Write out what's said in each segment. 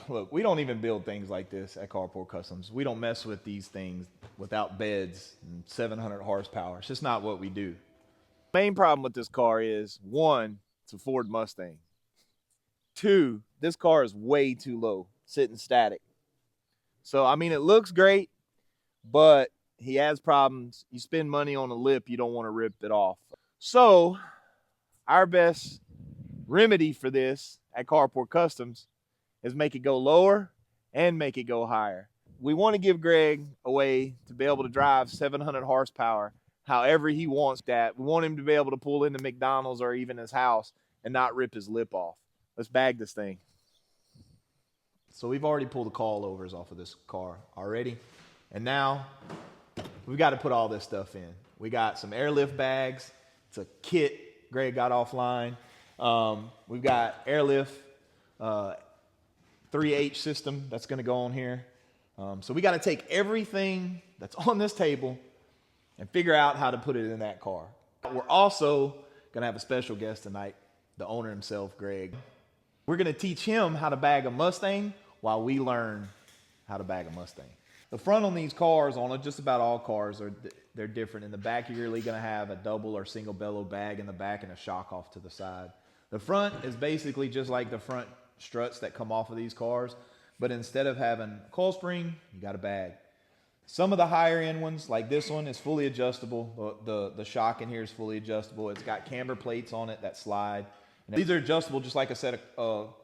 Look, we don't even build things like this at Carport Customs. We don't mess with these things without beds and 700 horsepower. It's just not what we do. Main problem with this car is, one, it's a Ford Mustang. Two, this car is way too low, sitting static. So, I mean, it looks great, but he has problems. You spend money on a lip, you don't want to rip it off. So, our best remedy for this at Carport Customs is make it go lower and make it go higher. We want to give Greg a way to be able to drive 700 horsepower however he wants that. We want him to be able to pull into McDonald's or even his house and not rip his lip off. Let's bag this thing. So we've already pulled the coilovers off of this car already. And now we've got to put all this stuff in. We got some airlift bags. It's a kit Greg got offline. We've got airlift 3H system that's going to go on here. So we got to take everything that's on this table and figure out how to put it in that car. We're also going to have a special guest tonight, the owner himself, Greg. We're going to teach him how to bag a Mustang while we learn how to bag a Mustang. The front on these cars, on just about all cars, they're different. In the back, you're really going to have a double or single bellow bag in the back and a shock off to the side. The front is basically just like the front struts that come off of these cars, but instead of having a coil spring, you got a bag. Some of the higher end ones, like this one, is fully adjustable. The shock in here is fully adjustable. It's got camber plates on it that slide. And these are adjustable just like a set of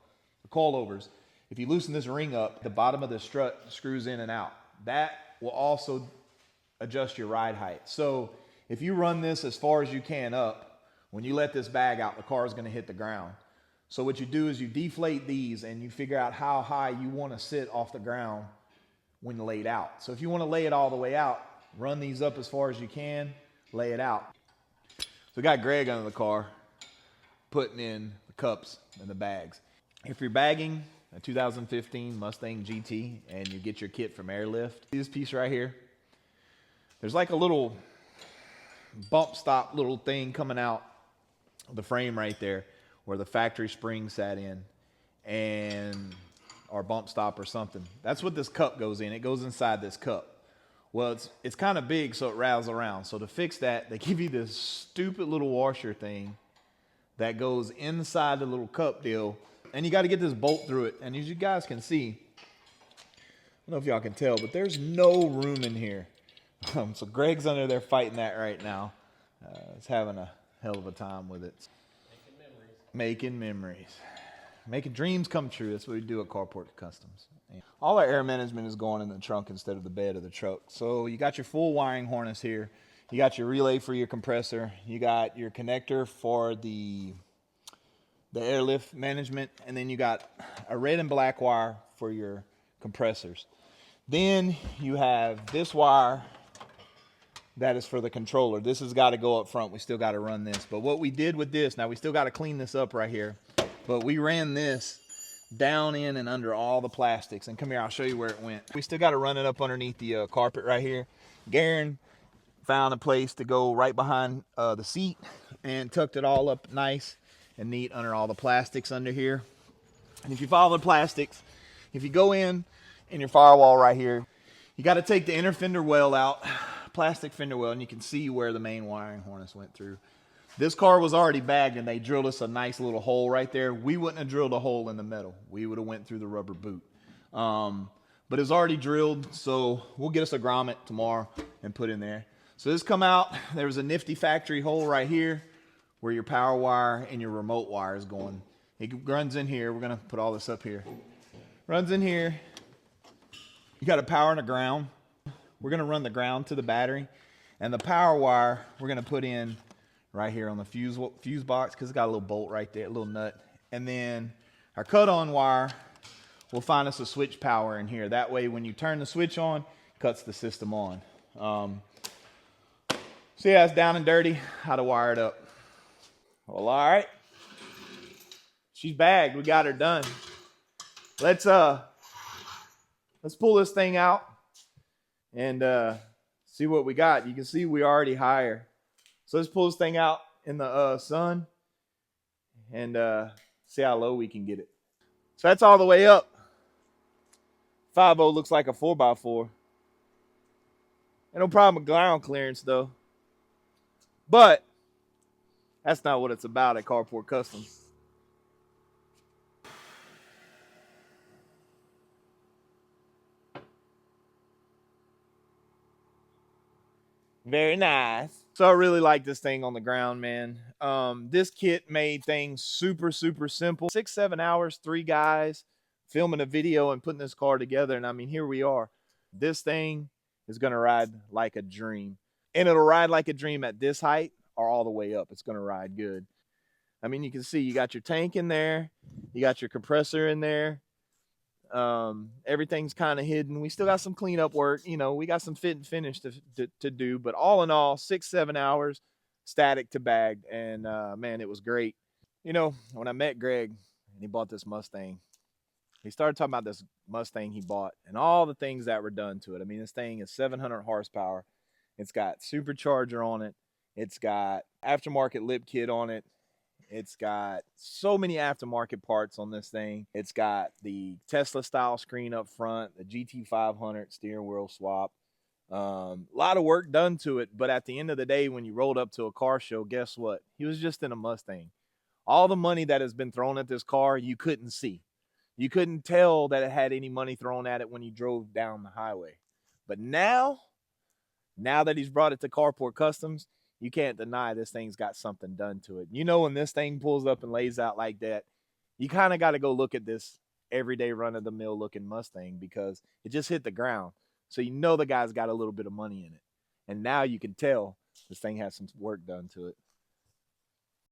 coilovers. If you loosen this ring up, the bottom of the strut screws in and out. That will also adjust your ride height. So if you run this as far as you can up, when you let this bag out, the car is going to hit the ground. So what you do is you deflate these and you figure out how high you want to sit off the ground when laid out. So if you want to lay it all the way out, run these up as far as you can, lay it out. So we got Greg under the car putting in the cups and the bags. If you're bagging a 2015 Mustang GT and you get your kit from Airlift, this piece right here, there's like a little bump stop little thing coming out of the frame right there where the factory spring sat in, and or bump stop or something. That's what this cup goes in. It goes inside this cup. Well, it's kind of big, so it rattles around. So to fix that, they give you this stupid little washer thing that goes inside the little cup deal, and you got to get this bolt through it. And as you guys can see, I don't know if y'all can tell, but there's no room in here. So Greg's under there fighting that right now. He's having a hell of a time with it. Making memories. Making dreams come true. That's what we do at Carport Customs. All our air management is going in the trunk instead of the bed of the truck. So you got your full wiring harness here. You got your relay for your compressor. You got your connector for the airlift management. And then you got a red and black wire for your compressors. Then you have this wire that is for the controller. This has got to go up front. We still got to run this. But what we did with this, now we still got to clean this up right here. But we ran this down in and under all the plastics. And come here, I'll show you where it went. We still got to run it up underneath the carpet right here. Garen found a place to go right behind the seat and tucked it all up nice and neat under all the plastics under here. And if you follow the plastics, if you go in your firewall right here, you got to take the inner fender well out, plastic fender well, and you can see where the main wiring harness went through. This car was already bagged and they drilled us a nice little hole right there. We wouldn't have drilled a hole in the metal. We would have went through the rubber boot. But it's already drilled, so we'll get us a grommet tomorrow and put in there. So this come out, there was a nifty factory hole right here where your power wire and your remote wire is going. It runs in here. We're gonna put all this up here. Runs in here. You got a power and a ground. We're gonna run the ground to the battery, and the power wire we're gonna put in right here on the fuse box because it's got a little bolt right there, a little nut. And then our cut-on wire will find us a switch power in here. That way when you turn the switch on, it cuts the system on. So yeah, it's down and dirty how to wire it up. Well, all right. She's bagged. We got her done. Let's pull this thing out and see what we got. You can see we already higher. So let's pull this thing out in the sun and see how low we can get it. So that's all the way up. 5.0 looks like a 4x4. Ain't no problem with ground clearance though. But that's not what it's about at Carport Custom. Very nice. So I really like this thing on the ground, man. This kit made things super, super simple. 6-7 hours, 3 guys filming a video and putting this car together. And I mean, here we are. This thing is going to ride like a dream. And it'll ride like a dream at this height or all the way up. It's going to ride good. I mean, you can see you got your tank in there. You got your compressor in there. Everything's kind of hidden. We still got some cleanup work. You know, we got some fit and finish to do. But all in all, 6-7 hours, static to bagged. And, man, it was great. You know, when I met Greg and he bought this Mustang, he started talking about this Mustang he bought and all the things that were done to it. I mean, this thing is 700 horsepower. It's got supercharger on it. It's got aftermarket lip kit on it. It's got so many aftermarket parts on this thing. It's got the Tesla style screen up front, the GT 500 steering wheel swap. A lot of work done to it, but at the end of the day, when you rolled up to a car show, guess what? He was just in a Mustang. All the money that has been thrown at this car, you couldn't see. You couldn't tell that it had any money thrown at it when you drove down the highway. But now that he's brought it to Carport Customs, you can't deny this thing's got something done to it. You know, when this thing pulls up and lays out like that, you kind of got to go look at this everyday run-of-the-mill looking Mustang because it just hit the ground. So you know the guy's got a little bit of money in it. And now you can tell this thing has some work done to it.